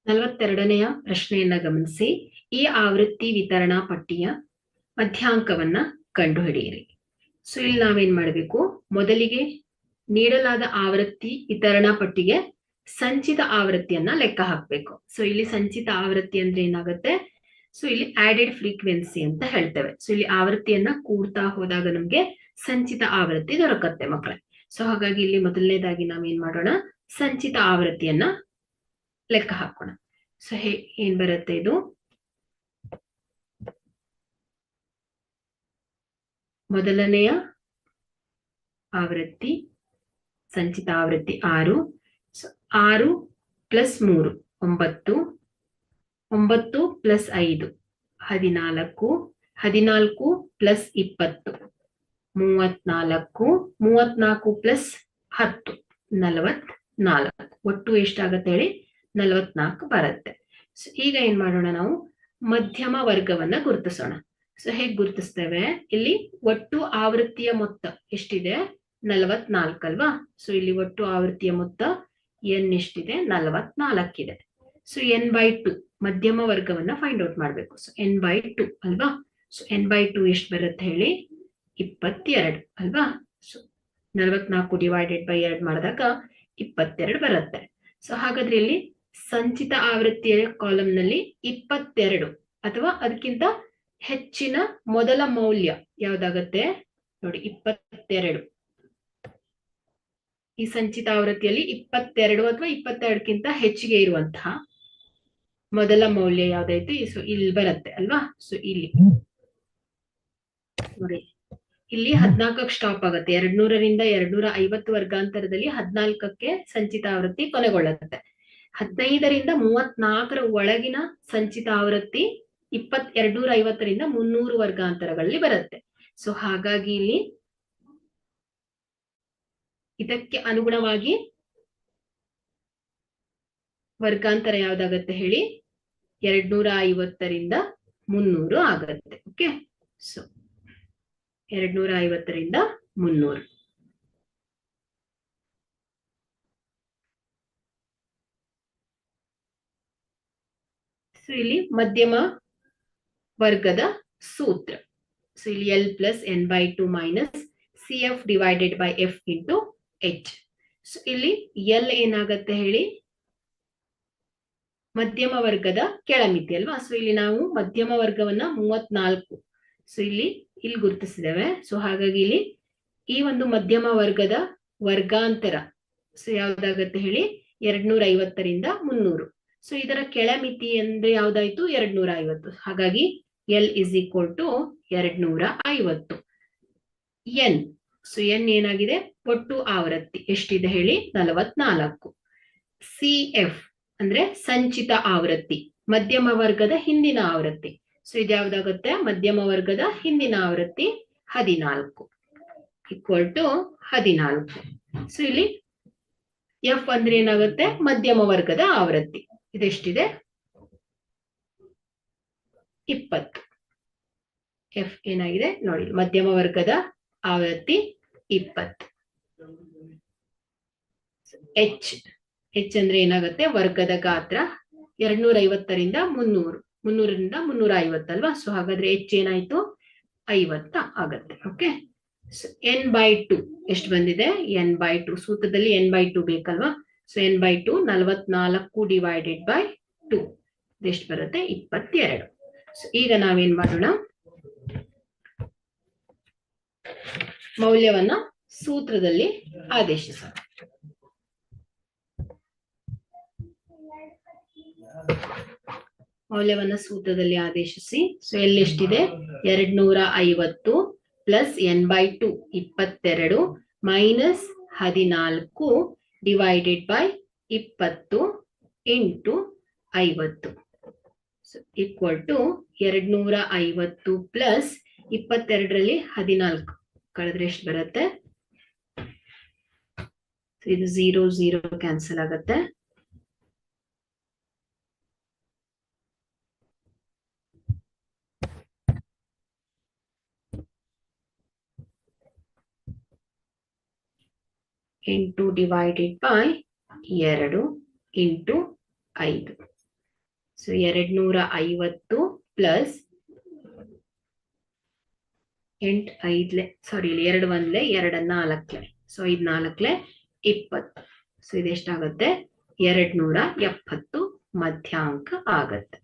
42ನೆಯ ಪ್ರಶ್ನೆಯನ್ನ ಗಮನಿಸಿ. ಈ ಆವೃತ್ತಿ ವಿತರಣಾ ಪಟ್ಟಿಯ ಮಧ್ಯಾಂಕವನ್ನ ಕಂಡುಹಿಡಿಯಿರಿ. ಸೊ ಇಲ್ಲಿ ನಾವೇನ್ ಮಾಡಬೇಕು, ಮೊದಲಿಗೆ ನೀಡಲಾದ ಆವೃತ್ತಿ ವಿತರಣಾ ಪಟ್ಟಿಗೆ ಸಂಚಿತ ಆವೃತ್ತಿಯನ್ನ ಲೆಕ್ಕ ಹಾಕಬೇಕು. ಸೊ ಇಲ್ಲಿ ಸಂಚಿತ ಆವೃತ್ತಿ ಅಂದ್ರೆ ಏನಾಗುತ್ತೆ, ಸೊ ಇಲ್ಲಿ ಆಡೆಡ್ ಫ್ರೀಕ್ವೆನ್ಸಿ ಅಂತ ಹೇಳ್ತೇವೆ. ಸೊ ಇಲ್ಲಿ ಆವೃತ್ತಿಯನ್ನ ಕೂಡ್ತಾ ಹೋದಾಗ ನಮ್ಗೆ ಸಂಚಿತ ಆವೃತ್ತಿ ದೊರಕತ್ತೆ ಮಕ್ಕಳೇ. ಸೊ ಹಾಗಾಗಿ ಇಲ್ಲಿ ಮೊದಲನೇದಾಗಿ ನಾವೇನ್ ಮಾಡೋಣ, ಸಂಚಿತ ಆವೃತ್ತಿಯನ್ನ ಲೆಕ್ಕ ಹಾಕೋಣ. ಸೊ ಏನ್ ಬರುತ್ತೆ, ಇದು ಮೊದಲನೆಯ ಆವೃತ್ತಿ, ಸಂಚಿತ ಆವೃತ್ತಿ 6. 6 + 3 9, 9 + 5 14, 14 + 20 34, 34 + 10 44. ಒಟ್ಟು ಎಷ್ಟಾಗತ್ತೆ ಹೇಳಿ, 44 ಬರುತ್ತೆ. ಸೊ ಈಗ ಏನ್ ಮಾಡೋಣ, ನಾವು ಮಧ್ಯಮ ವರ್ಗವನ್ನ ಗುರುತಿಸೋಣ. ಸೊ ಹೇಗ್ ಗುರುತಿಸ್ತೇವೆ, ಇಲ್ಲಿ ಒಟ್ಟು ಆವೃತ್ತಿಯ ಮೊತ್ತ ಎಷ್ಟಿದೆ, 44 ಅಲ್ವಾ. ಸೊ ಇಲ್ಲಿ ಒಟ್ಟು ಆವೃತ್ತಿಯ ಮೊತ್ತ n ಎಷ್ಟಿದೆ, 44 ಇದೆ. ಸೊ n/2 ಮಧ್ಯಮ ವರ್ಗವನ್ನ ಫೈಂಡ್ ಔಟ್ ಮಾಡ್ಬೇಕು. ಸೊ n/2 ಅಲ್ವಾ. ಸೊ n/2 ಎಷ್ಟು ಬರುತ್ತೆ ಹೇಳಿ, 22 ಅಲ್ವಾ. ಸೊ 44 / 2 ಮಾಡಿದಾಗ 22 ಬರುತ್ತೆ. ಸೊ ಹಾಗಾದ್ರೆ ಇಲ್ಲಿ ಸಂಚಿತ ಆವೃತ್ತಿಯ ಕಾಲಂನಲ್ಲಿ 22 ಅಥವಾ ಅದಕ್ಕಿಂತ ಹೆಚ್ಚಿನ ಮೊದಲ ಮೌಲ್ಯ ಯಾವ್ದಾಗತ್ತೆ ನೋಡಿ, 22. ಈ ಸಂಚಿತ ಆವೃತ್ತಿಯಲ್ಲಿ 22 ಅಥವಾ 22ಕ್ಕಿಂತ ಹೆಚ್ಚಿಗೆ ಇರುವಂತಹ ಮೊದಲ ಮೌಲ್ಯ ಯಾವ್ದಾಯ್ತು, ಸೊ ಇಲ್ಲಿ ಬರುತ್ತೆ ಅಲ್ವಾ. ಸೊ ಇಲ್ಲಿ ನೋಡಿ, ಇಲ್ಲಿ 14ಕ್ಕೆ ಸ್ಟಾಪ್ ಆಗುತ್ತೆ. 200ರಿಂದ 250 ವರ್ಗಾಂತರದಲ್ಲಿ 14ಕ್ಕೆ ಸಂಚಿತ ಆವೃತ್ತಿ ಕೊನೆಗೊಳ್ಳುತ್ತೆ. 15ರಿಂದ 34ರ ಒಳಗಿನ ಸಂಚಿತ ಆವೃತ್ತಿ 250ರಿಂದ 300 ವರ್ಗಾಂತರಗಳಲ್ಲಿ ಬರುತ್ತೆ. ಸೊ ಹಾಗಾಗಿ ಇಲ್ಲಿ ಇದಕ್ಕೆ ಅನುಗುಣವಾಗಿ ವರ್ಗಾಂತರ ಯಾವ್ದಾಗತ್ತೆ ಹೇಳಿ, 250ರಿಂದ 300 ಆಗತ್ತೆ. Okay, so 250ರಿಂದ 300. ಸೊ ಇಲ್ಲಿ ಮಧ್ಯಮ ವರ್ಗದ ಸೂತ್ರ. ಸೊ ಇಲ್ಲಿ L + n/2 - CF / F × H. So ಇಲ್ಲಿ L ಏನಾಗತ್ತೆ ಹೇಳಿ, ಮಧ್ಯಮ ವರ್ಗದ ಕೆಳಮಿತಿ ಅಲ್ವಾ. ಸೊ ಇಲ್ಲಿ ನಾವು ಮಧ್ಯಮ ವರ್ಗವನ್ನ 34 ಸೊ ಇಲ್ಲಿ ಗುರುತಿಸಿದ್ದೇವೆ. ಸೊ ಹಾಗಾಗಿ ಇಲ್ಲಿ ಈ ಒಂದು ಮಧ್ಯಮ ವರ್ಗದ ವರ್ಗಾಂತರ ಸೊ ಯಾವ್ದಾಗತ್ತೆ ಹೇಳಿ, 250ರಿಂದ 300. ಸೊ ಇದರ ಕೆಳಮಿತಿ ಅಂದ್ರೆ ಯಾವ್ದಾಯ್ತು, 250. ಹಾಗಾಗಿ L = 250. n, ಸೊ n ಏನಾಗಿದೆ, ಒಟ್ಟು ಆವೃತ್ತಿ ಎಷ್ಟಿದೆ ಹೇಳಿ, 44. CF ಅಂದ್ರೆ ಸಂಚಿತ ಆವೃತ್ತಿ, ಮಧ್ಯಮ ವರ್ಗದ ಹಿಂದಿನ ಆವೃತ್ತಿ. ಸೊ ಇದ್ಯಾವ್ದಾಗುತ್ತೆ, ಮಧ್ಯಮ ವರ್ಗದ ಹಿಂದಿನ ಆವೃತ್ತಿ 14 = 14. ಸೊ ಇಲ್ಲಿ F ಅಂದ್ರೆ ಏನಾಗುತ್ತೆ, ಮಧ್ಯಮ ವರ್ಗದ ಆವೃತ್ತಿ. ಇದೆಷ್ಟಿದೆ, 20. F ಏನಾಗಿದೆ ನೋಡಿ, ಮಧ್ಯಮ ವರ್ಗದ ಆವೃತ್ತಿ 20. H ಅಂದ್ರೆ ಏನಾಗುತ್ತೆ, ವರ್ಗದ ಗಾತ್ರ 250ರಿಂದ 300, 300ರಿಂದ 350 ಅಲ್ವಾ. ಸೊ ಹಾಗಾದ್ರೆ H ಏನಾಯ್ತು, 50 ಆಗತ್ತೆ. ಓಕೆ, n/2 ಎಷ್ಟು ಬಂದಿದೆ, n/2 ಸೂತ್ರದಲ್ಲಿ n/2 ಬೇಕಲ್ವಾ. ಸೊ n/2 44 / 2 ಎಷ್ಟು ಬರುತ್ತೆ, 22. ಸೊ ಈಗ ನಾವೇನ್ ಮಾಡೋಣ, ಮೌಲ್ಯವನ್ನ ಸೂತ್ರದಲ್ಲಿ ಆದೇಶಿಸೋಣ. ಮೌಲ್ಯವನ್ನ ಸೂತ್ರದಲ್ಲಿ ಆದೇಶಿಸಿ. ಸೊ ಎಲ್ಲಿ ಎಷ್ಟಿದೆ, 250 + n/2 22 - 14 / 20 × 50 = 250 + 22ರಲ್ಲಿ 14 ಕಳೆದ್ರೆ ಎಷ್ಟು ಬರುತ್ತೆ, ಇದು 0 0 ಕ್ಯಾನ್ಸಲ್ ಆಗತ್ತೆ. × 2 × 5. ಸೊ 250 ಪ್ಲಸ್ 8 ಸಾರಿ ಇಲ್ಲಿ 2 1 2 4 ಸೊ 5 4 20. ಸೊ ಇದೆಷ್ಟಾಗುತ್ತೆ 270 ಮಧ್ಯಾಂಕ ಆಗತ್ತೆ.